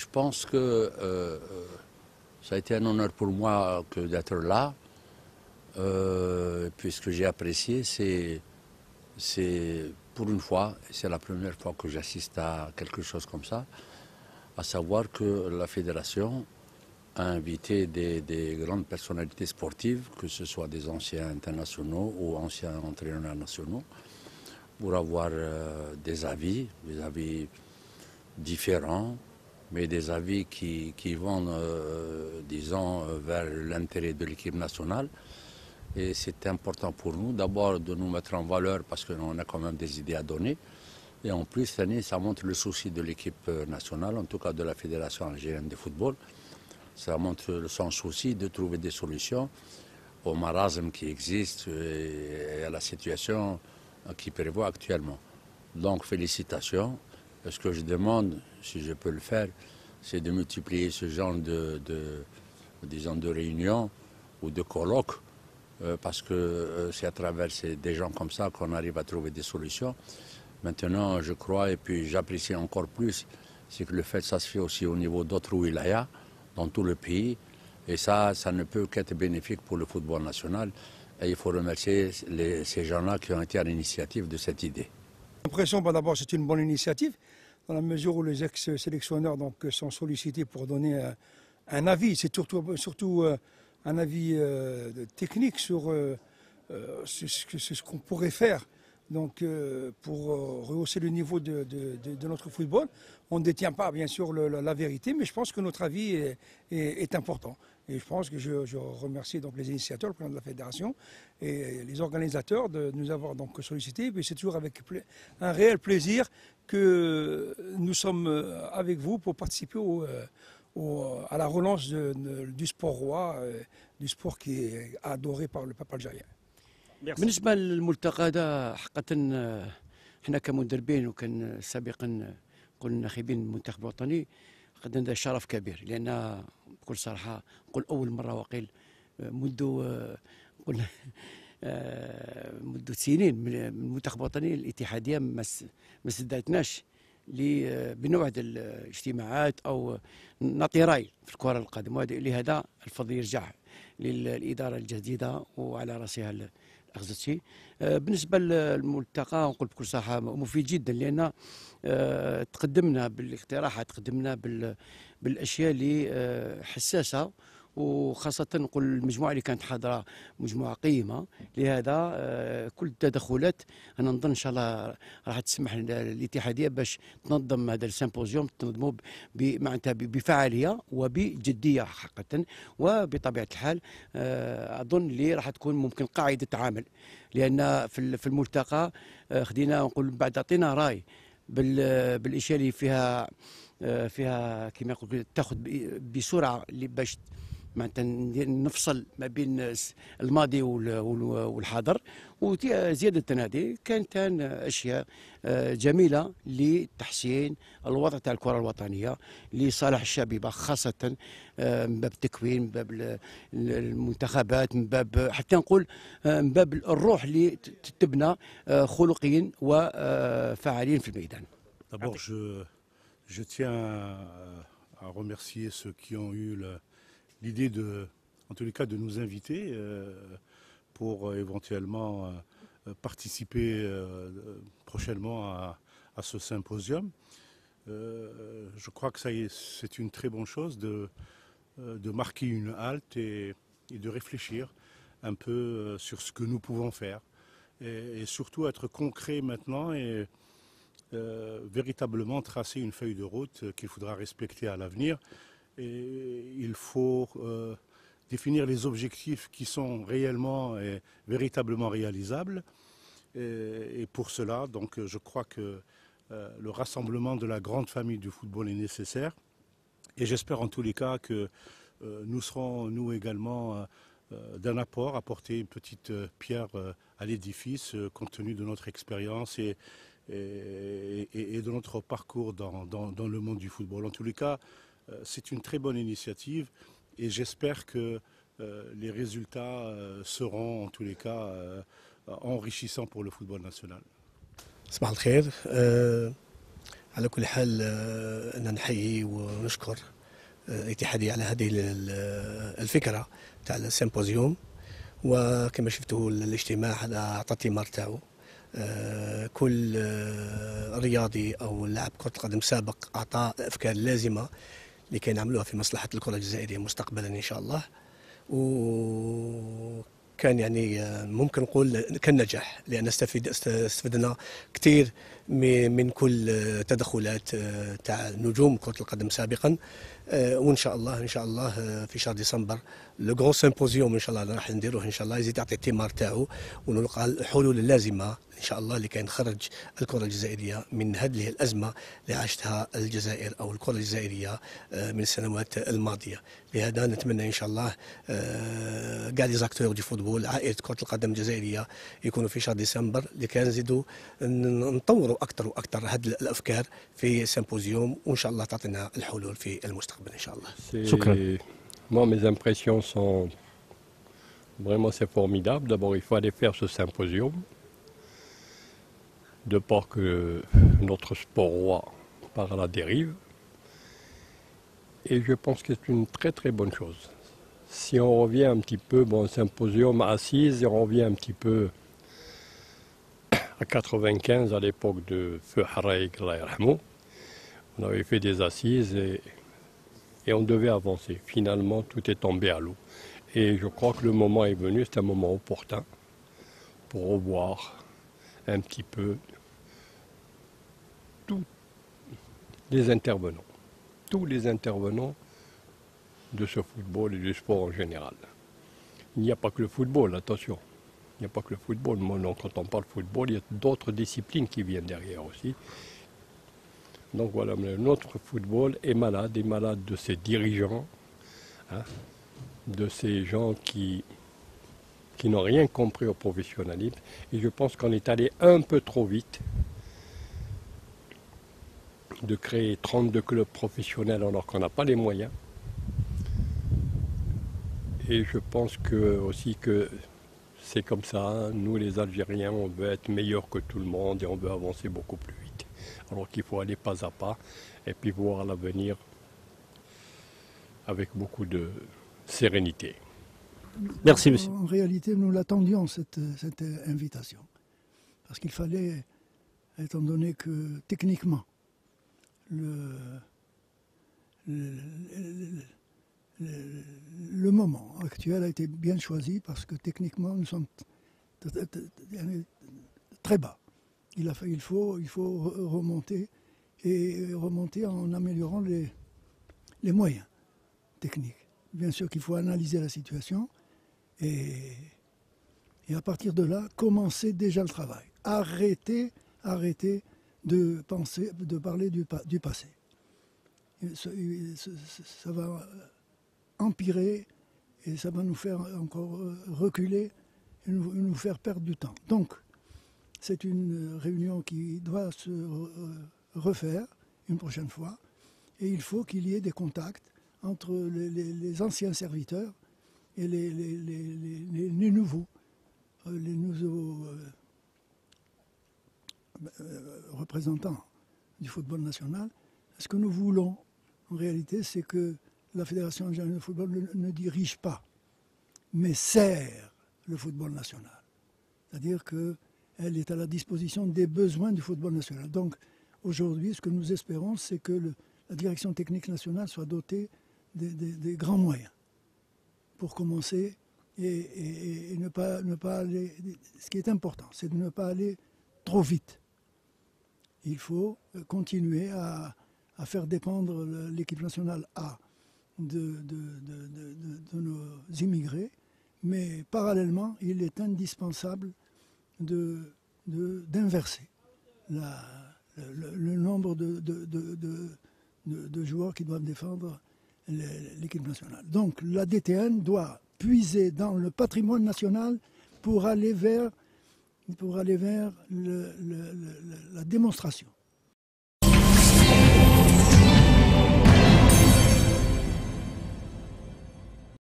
je pense que ça a été un honneur pour moi d'être là. Puis ce que j'ai apprécié, c'est pour une fois, c'est la première fois que j'assiste à quelque chose comme ça, à savoir que la fédération a invité des grandes personnalités sportives, que ce soit des anciens internationaux ou anciens entraîneurs nationaux, pour avoir des avis différents, mais des avis qui vont, disons, vers l'intérêt de l'équipe nationale. Et c'est important pour nous d'abord de nous mettre en valeur parce qu'on a quand même des idées à donner. Et en plus, cette année, ça montre le souci de l'équipe nationale, en tout cas de la Fédération algérienne de football. Ça montre son souci de trouver des solutions au marasme qui existe et à la situation qui prévoit actuellement. Donc félicitations. Ce que je demande, si je peux le faire, c'est de multiplier ce genre disons, de réunions ou de colloques, parce que c'est à travers des gens comme ça qu'on arrive à trouver des solutions. Maintenant, je crois, et puis j'apprécie encore plus, c'est que le fait, ça se fait aussi au niveau d'autres wilayas, dans tout le pays. Et ça ne peut qu'être bénéfique pour le football national. Et il faut remercier ces gens-là qui ont été à l'initiative de cette idée. J'ai l'impression, d'abord, c'est une bonne initiative, dans la mesure où les ex-sélectionneurs sont sollicités pour donner un avis. C'est surtout un avis technique sur ce qu'on pourrait faire. Donc, pour rehausser le niveau de notre football, on ne détient pas bien sûr la vérité, mais je pense que notre avis est important. Et je pense que je remercie donc les initiateurs, le président de la fédération et les organisateurs de nous avoir donc sollicités. Et c'est toujours avec un réel plaisir que nous sommes avec vous pour participer à la relance du sport roi, du sport qui est adoré par le peuple algérien. بالنسبة للملتقى ده حقيقة احنا كمدربين وكان سابقا نقول ناخبين المنتخب الوطني قد ده شرف كبير لأن بكل صراحة نقول أول مرة وقيل منذ قلنا منذ سنين من المنتخب الوطني الاتحادية ما استدعتناش بنوع الاجتماعات أو نعطي رأي في الكرة القدم، لهذا الفضل يرجع للإدارة الجديدة وعلى رأسها الأخزتشي. بالنسبة للملتقى نقول بكل صراحة مفيد جدا، لأن تقدمنا بالاقتراحات، تقدمنا بالأشياء اللي حساسة، وخاصة نقول المجموعة اللي كانت حاضرة مجموعة قيمة. لهذا كل التدخلات أنا نظن إن شاء الله راح تسمح للاتحادية باش تنظم هذا السيمبوزيوم، تنظمه معناتها بفعالية وبجدية حقيقة، وبطبيعة الحال أظن اللي راح تكون ممكن قاعدة عمل، لأن في الملتقى خدينا نقول بعد عطينا راي بالاشياء اللي فيها كما يقول تاخذ بسرعه اللي باش معناتها نفصل ما بين الماضي والحاضر. وزياده هذه كانت اشياء جميله لتحسين الوضع تاع الكره الوطنيه لصالح الشبيبه، خاصه من باب التكوين، من باب المنتخبات، من باب حتى نقول من باب الروح اللي تبنى خلقيا وفاعلين في الميدان. D'abord, je tiens à remercier ceux qui ont eu l'idée en tous les cas, de nous inviter pour éventuellement participer prochainement à ce symposium. Je crois que c'est une très bonne chose de marquer une halte et de réfléchir un peu sur ce que nous pouvons faire et surtout être concret maintenant et véritablement tracer une feuille de route qu'il faudra respecter à l'avenir. Et il faut définir les objectifs qui sont réellement et véritablement réalisables. Et pour cela, donc, je crois que le rassemblement de la grande famille du football est nécessaire. Et j'espère en tous les cas que nous serons, nous également, d'un apport, apporter une petite pierre à l'édifice, compte tenu de notre expérience et de notre parcours dans le monde du football. En tous les cas, c'est une très bonne initiative et j'espère que les résultats seront en tous les cas enrichissants pour le football national. صباح الخير. على كل حال أنا نحيي ونشكر الاتحادية على هذه الفكرة تاع السيمبوزيوم. وكما شفتوا الاجتماع هذا أعطى الثمار تاعو. كل رياضي أو لاعب كرة القدم سابق أعطى أفكار لازمة لكي نعملوها في مصلحة الكرة الجزائرية مستقبلا إن شاء الله. وكان يعني ممكن نقول كان نجاح، لأن استفدنا كثير من كل تدخلات تاع نجوم كرة القدم سابقا. وإن شاء الله في شهر ديسمبر لو غران سيمبوزيوم إن شاء الله راح نديروه إن شاء الله، يزيد يعطي الثمار تاعو ونلقى الحلول اللازمة إن شاء الله لكي نخرج الكرة الجزائرية من هذه الأزمة اللي عاشتها الجزائر أو الكرة الجزائرية من السنوات الماضية. لهذا نتمنى إن شاء الله كاع لي زاكتور دي فوتبول، عائلة كرة القدم الجزائرية يكونوا في شهر ديسمبر لكي نزيدوا نطوروا أكثر وأكثر هذه الأفكار في سيمبوزيوم، وإن شاء الله تعطينا الحلول في المستقبل إن شاء الله. شكرا. Moi, mes impressions sont vraiment c'est formidable. D'abord, il faut aller faire ce symposium, de peur que notre sport roi part à la dérive. Et je pense que c'est une très très bonne chose. Si on revient un petit peu, bon, symposium assise, et on revient un petit peu à 95, à l'époque de Feu Haraïk, on avait fait des assises et on devait avancer. Finalement, tout est tombé à l'eau. Et je crois que le moment est venu, c'est un moment opportun pour revoir un petit peu tous les intervenants de ce football et du sport en général. Il n'y a pas que le football, attention. Il n'y a pas que le football. Donc, quand on parle football, il y a d'autres disciplines qui viennent derrière aussi. Donc voilà, notre football est malade de ses dirigeants, hein, de ces gens qui n'ont rien compris au professionnalisme. Et je pense qu'on est allé un peu trop vite de créer 32 clubs professionnels alors qu'on n'a pas les moyens. Et je pense aussi que c'est comme ça, hein. Nous les Algériens, on veut être meilleurs que tout le monde et on veut avancer beaucoup plus vite. Alors qu'il faut aller pas à pas et puis voir l'avenir avec beaucoup de sérénité. Merci, monsieur. En réalité, nous l'attendions, cette invitation. Parce qu'il fallait, étant donné que techniquement, le moment actuel a été bien choisi parce que techniquement, nous sommes très bas. Il faut remonter et remonter en améliorant les moyens techniques. Bien sûr qu'il faut analyser la situation et à partir de là, commencer déjà le travail. Arrêter de parler du passé. Ça va empirer et ça va nous faire encore reculer et nous faire perdre du temps. Donc, c'est une réunion qui doit se refaire une prochaine fois et il faut qu'il y ait des contacts entre les anciens serviteurs et les nouveaux représentants du football national. Ce que nous voulons, en réalité, c'est que la Fédération algérienne de football ne dirige pas, mais sert le football national. C'est-à-dire qu'elle est à la disposition des besoins du football national. Donc, aujourd'hui, ce que nous espérons, c'est que la direction technique nationale soit dotée des grands moyens pour commencer et ne pas aller... Ce qui est important, c'est de ne pas aller trop vite. Il faut continuer à faire dépendre l'équipe nationale A de nos immigrés, mais parallèlement, il est indispensable d'inverser le nombre de joueurs qui doivent défendre l'équipe nationale. Donc la DTN doit puiser dans le patrimoine national pour aller vers la démonstration.